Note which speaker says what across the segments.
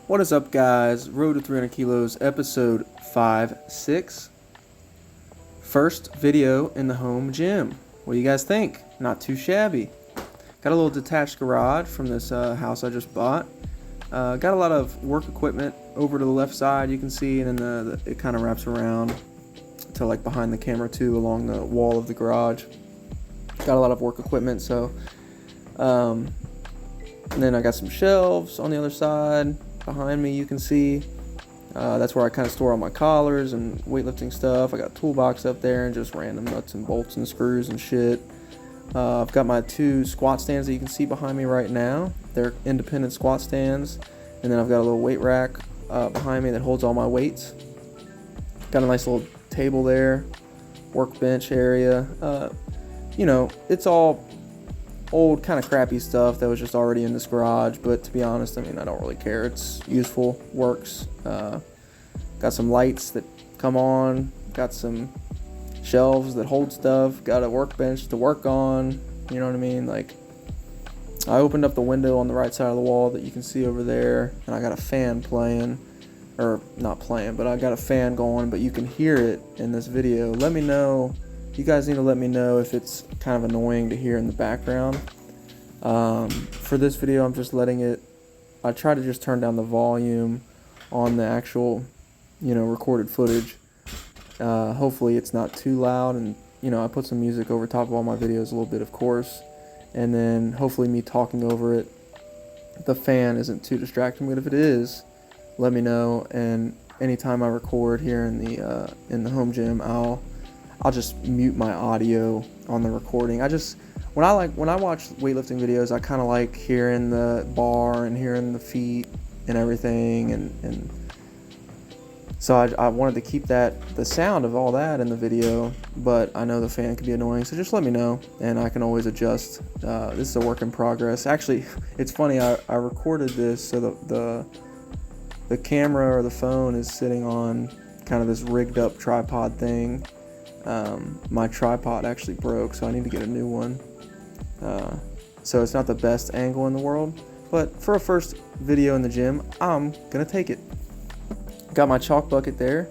Speaker 1: What is up, guys? Road to 300 Kilos, episode 5-6. First video in the home gym. What do you guys think? Not too shabby. Got a little detached garage from this house I just bought. Got a lot of work equipment over to the left side, you can see, and then it kind of wraps around to like behind the camera too, along the wall of the garage. Got a lot of work equipment, so and then I got some shelves on the other side. Behind me you can see that's where I kind of store all my collars and weightlifting stuff. I got a toolbox up there and just random nuts and bolts and screws and shit. I've got my two squat stands that you can see behind me right now. They're independent squat stands, and then I've got a little weight rack behind me that holds all my weights. Got a nice little table there, workbench area. It's all old kind of crappy stuff that was just already in this garage, but to be honest, I don't really care. It's useful, works. Got some lights that come on, got some shelves that hold stuff, got a workbench to work on, you know what I mean? Like, I opened up the window on the right side of the wall that you can see over there, and I got a fan playing, or not playing, but I got a fan going, but you can hear it in this video. Let me know. You guys need to let me know if it's kind of annoying to hear in the background. For this video, I'm just letting it, I try to just turn down the volume on the actual, recorded footage. Hopefully it's not too loud, and, I put some music over top of all my videos a little bit, of course, and then hopefully me talking over it, the fan isn't too distracting, but if it is, let me know, and anytime I record here in the home gym, I'll just mute my audio on the recording. When I watch weightlifting videos, I kind of like hearing the bar and hearing the feet and everything, and so I wanted to keep the sound of all that in the video, but I know the fan can be annoying, so just let me know, and I can always adjust. This is a work in progress. Actually, it's funny, I recorded this, so the camera or the phone is sitting on kind of this rigged up tripod thing. My tripod actually broke, so I need to get a new one. So it's not the best angle in the world, but for a first video in the gym, I'm gonna take it. Got my chalk bucket there.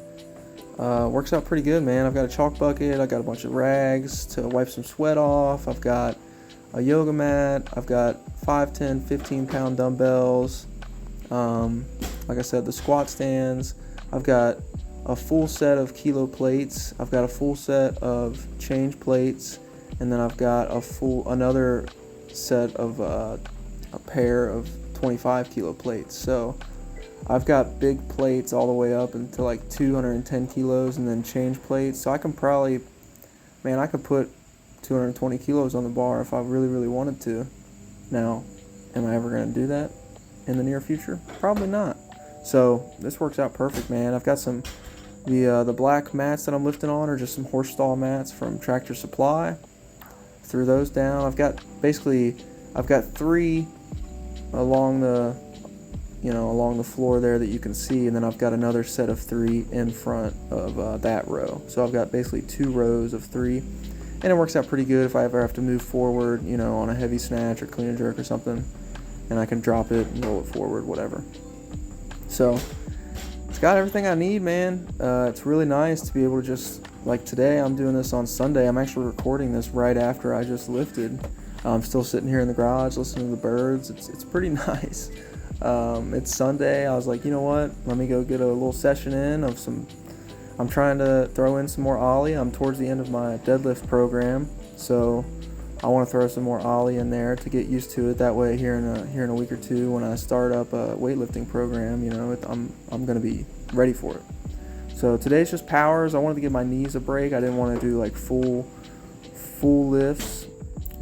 Speaker 1: Works out pretty good, man. I've got a chalk bucket, I got a bunch of rags to wipe some sweat off, I've got a yoga mat, I've got 5, 10, 15 pound dumbbells, like I said, the squat stands, I've got a full set of kilo plates, I've got a full set of change plates, and then I've got another set of a pair of 25 kilo plates. So I've got big plates all the way up into like 210 kilos, and then change plates. So I could put 220 kilos on the bar if I really, really wanted to. Now, am I ever going to do that in the near future? Probably not. So this works out perfect, man. I've got the black mats that I'm lifting on are just some horse stall mats from Tractor Supply. Threw those down. I've got 3 along the floor there that you can see, and then I've got another set of 3 in front of that row. So I've got basically 2 rows of 3, and it works out pretty good if I ever have to move forward, on a heavy snatch or clean and jerk or something, and I can drop it and roll it forward, whatever. So it's got everything I need, man. It's really nice to be able to just, like today, I'm doing this on Sunday. I'm actually recording this right after I just lifted. I'm still sitting here in the garage listening to the birds. It's pretty nice. It's Sunday. I was like, you know what? Let me go get a little session in of some. I'm trying to throw in some more ollie. I'm towards the end of my deadlift program, so I want to throw some more ollie in there to get used to it. That way, here in a week or two, when I start up a weightlifting program, I'm gonna be ready for it. So today's just powers. I wanted to give my knees a break. I didn't want to do like full lifts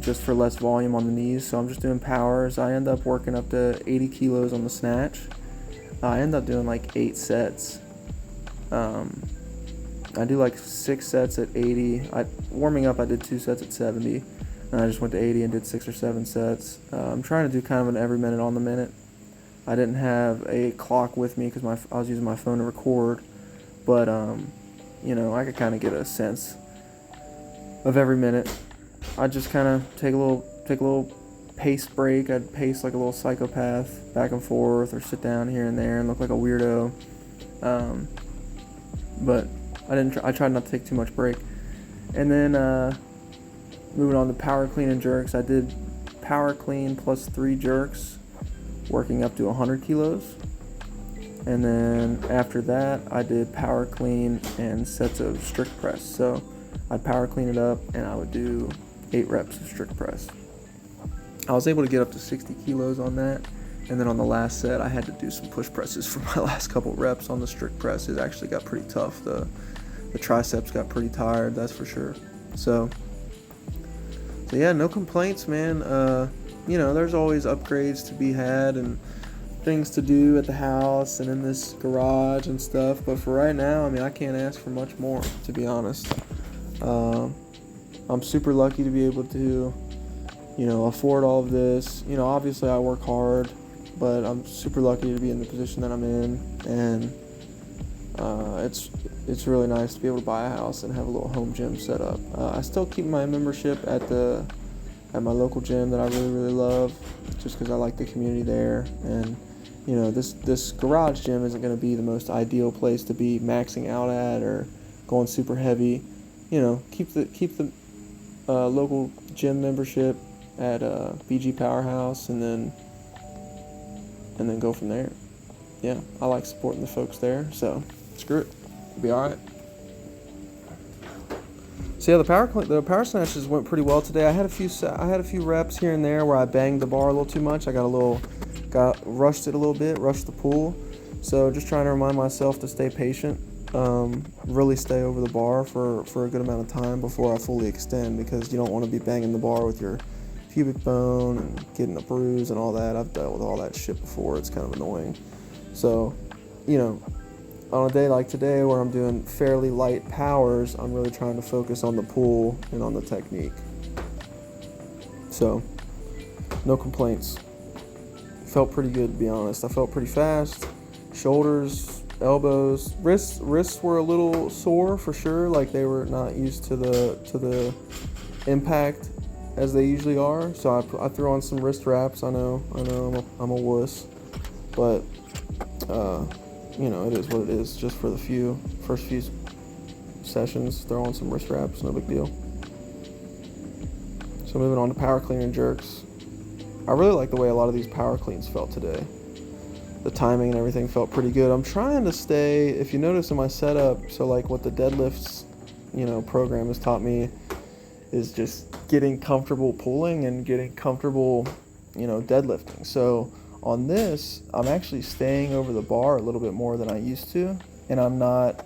Speaker 1: just for less volume on the knees. So I'm just doing powers. I end up working up to 80 kilos on the snatch. I end up doing like 8 sets. I do like 6 sets at 80. Warming up, I did 2 sets at 70. And I just went to 80 and did 6 or 7 sets. I'm trying to do kind of an every minute on the minute. I didn't have a clock with me because I was using my phone to record. But, I could kind of get a sense of every minute. I just kind of take a little pace break. I'd pace like a little psychopath back and forth, or sit down here and there and look like a weirdo. But I tried not to take too much break. And then moving on to power clean and jerks, I did power clean plus 3 jerks, working up to 100 kilos. And then after that, I did power clean and sets of strict press. So I'd power clean it up, and I would do 8 reps of strict press. I was able to get up to 60 kilos on that. And then on the last set, I had to do some push presses for my last couple reps on the strict press. It actually got pretty tough. The triceps got pretty tired, that's for sure. So yeah, no complaints, man. There's always upgrades to be had and things to do at the house and in this garage and stuff. But for right now, I mean, I can't ask for much more, to be honest. I'm super lucky to be able to, afford all of this. Obviously I work hard, but I'm super lucky to be in the position that I'm in. And it's really nice to be able to buy a house and have a little home gym set up. I still keep my membership at my local gym that I really, really love, just because I like the community there. And this garage gym isn't going to be the most ideal place to be maxing out at or going super heavy. Keep the local gym membership at BG Powerhouse, and then go from there. Yeah, I like supporting the folks there, so screw it. It'll be all right. So yeah, the power snatches went pretty well today. I had a few reps here and there where I banged the bar a little too much. I rushed it a little bit, rushed the pull. So just trying to remind myself to stay patient, really stay over the bar for a good amount of time before I fully extend, because you don't want to be banging the bar with your pubic bone and getting a bruise and all that. I've dealt with all that shit before. It's kind of annoying. So, on a day like today where I'm doing fairly light powers, I'm really trying to focus on the pull and on the technique. So, no complaints. Felt pretty good, to be honest. I felt pretty fast. Shoulders, elbows, wrists were a little sore for sure. Like they were not used to the impact as they usually are. So I threw on some wrist wraps. I know I'm a wuss, but it is what it is. Just for the first few sessions, throw on some wrist wraps, no big deal. So moving on to power clean and jerks. I really like the way a lot of these power cleans felt today. The timing and everything felt pretty good. I'm trying to stay, if you notice in my setup, so like what the deadlifts, program has taught me is just getting comfortable pulling and getting comfortable, deadlifting. So on this, I'm actually staying over the bar a little bit more than I used to, and I'm not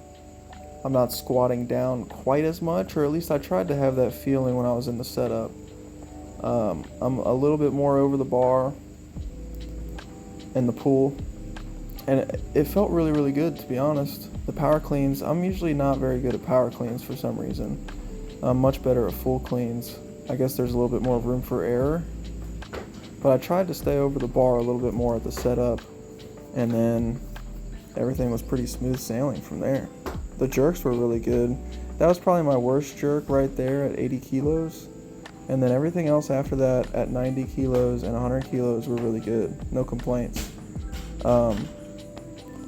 Speaker 1: squatting down quite as much, or at least I tried to have that feeling when I was in the setup. I'm a little bit more over the bar and the pull, and it felt really, really good, to be honest. The power cleans, I'm usually not very good at power cleans for some reason. I'm much better at full cleans. I guess there's a little bit more room for error, but I tried to stay over the bar a little bit more at the setup, and then everything was pretty smooth sailing from there. The jerks were really good. That was probably my worst jerk right there at 80 kilos. And then everything else after that at 90 kilos and 100 kilos were really good. No complaints. The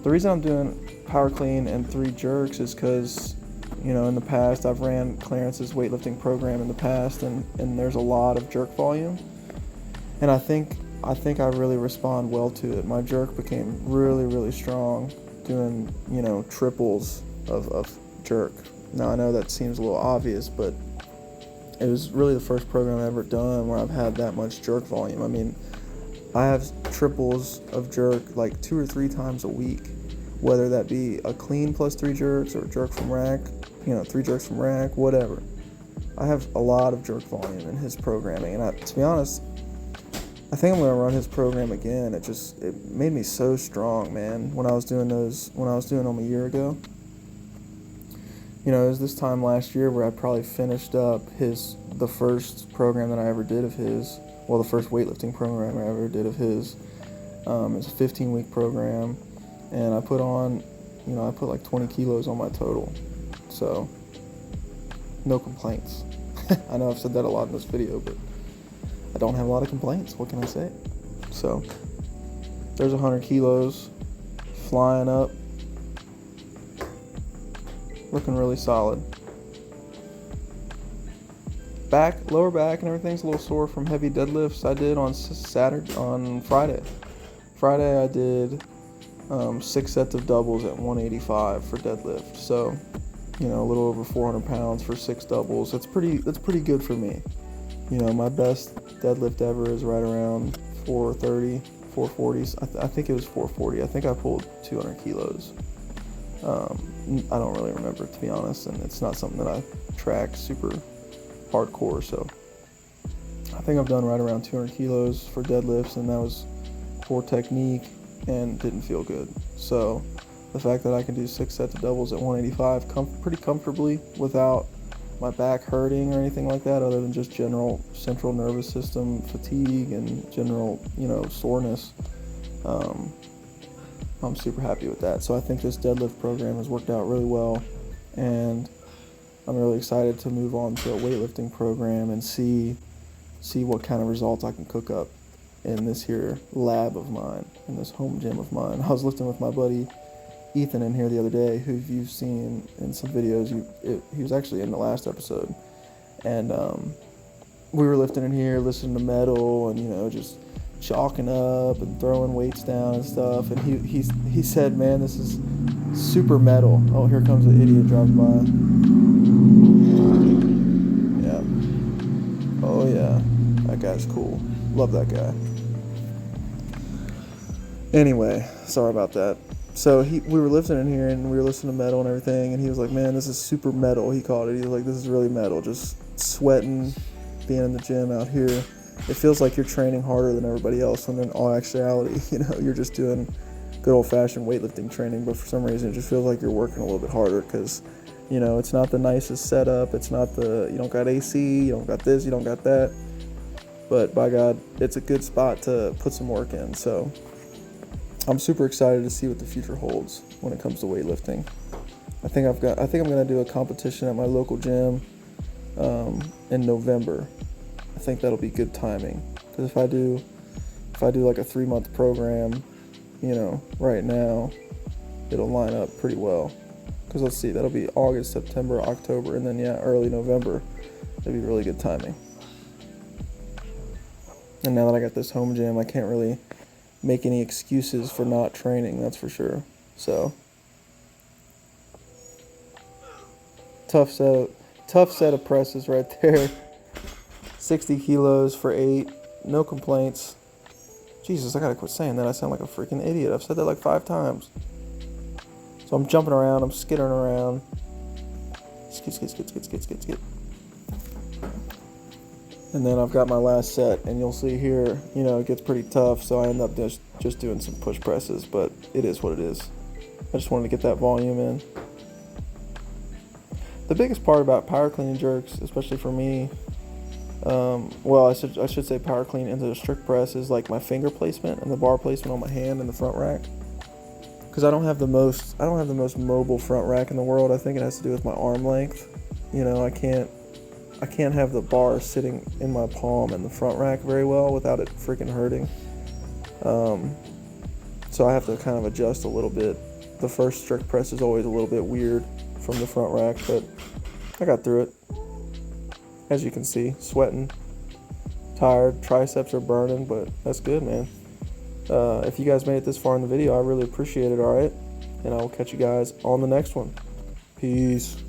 Speaker 1: reason I'm doing power clean and 3 jerks is because, in the past I've ran Clarence's weightlifting program in the past, and there's a lot of jerk volume. And I think I really respond well to it. My jerk became really, really strong doing, triples of jerk. Now I know that seems a little obvious, but it was really the first program I've ever done where I've had that much jerk volume. I mean, I have triples of jerk like 2 or 3 times a week, whether that be a clean plus 3 jerks or jerk from rack, 3 jerks from rack, whatever. I have a lot of jerk volume in his programming, and to be honest, I think I'm going to run his program again. It made me so strong, man, when I was doing them a year ago. It was this time last year where I probably finished up the first program that I ever did of his. Well, the first weightlifting program I ever did of his. It's a 15-week program, and I put like 20 kilos on my total. So, no complaints. I know I've said that a lot in this video, but I don't have a lot of complaints. What can I say? So there's 100 kilos flying up, looking really solid. Lower back and everything's a little sore from heavy deadlifts I did on Friday. Friday I did 6 sets of doubles at 185 for deadlift. So, a little over 400 pounds for 6 doubles. That's pretty good for me. My best deadlift ever is right around 430, 440s. I think it was 440. I think I pulled 200 kilos. I don't really remember, to be honest, and it's not something that I track super hardcore, so I think I've done right around 200 kilos for deadlifts, and that was poor technique and didn't feel good. So the fact that I can do 6 sets of doubles at 185 pretty comfortably without my back hurting or anything like that, other than just general central nervous system fatigue and general, soreness, I'm super happy with that. So I think this deadlift program has worked out really well, and I'm really excited to move on to a weightlifting program and see what kind of results I can cook up in this here lab of mine, in this home gym of mine. I was lifting with my buddy Ethan in here the other day, who you've seen in some videos. He was actually in the last episode, and we were lifting in here, listening to metal, and just chalking up and throwing weights down and stuff. And he said, "Man, this is super metal." Oh, here comes an idiot driving by. Yeah. Oh yeah, that guy's cool. Love that guy. Anyway, sorry about that. So we were lifting in here and we were listening to metal and everything, and he was like, "Man, this is super metal," he called it. He was like, "This is really metal, just sweating, being in the gym out here. It feels like you're training harder than everybody else, when in all actuality, you're just doing good old-fashioned weightlifting training, but for some reason it just feels like you're working a little bit harder, because, it's not the nicest setup, it's not you don't got AC, you don't got this, you don't got that, but by God, it's a good spot to put some work in." So I'm super excited to see what the future holds when it comes to weightlifting. I think I'm gonna do a competition at my local gym in November. I think that'll be good timing, because if I do like a 3-month program, right now, it'll line up pretty well. Because let's see, that'll be August, September, October, and then early November. That'd be really good timing. And now that I got this home gym, I can't really make any excuses for not training, that's for sure. So tough set of presses right there. 60 kilos for 8, no complaints. Jesus, I gotta quit saying that. I sound like a freaking idiot. I've said that like 5 times. So I'm jumping around, I'm skittering around. Skit. And then I've got my last set, and you'll see here, it gets pretty tough, so I end up just doing some push presses, but it is what it is. I just wanted to get that volume in. The biggest part about power clean and jerks, especially for me, I should say power clean into the strict press, is like my finger placement and the bar placement on my hand in the front rack. Because I don't have the most mobile front rack in the world. I think it has to do with my arm length. I can't have the bar sitting in my palm in the front rack very well without it freaking hurting. So I have to kind of adjust a little bit. The first strict press is always a little bit weird from the front rack, but I got through it. As you can see, sweating, tired, triceps are burning, but that's good, man. If you guys made it this far in the video, I really appreciate it, alright? And I will catch you guys on the next one. Peace.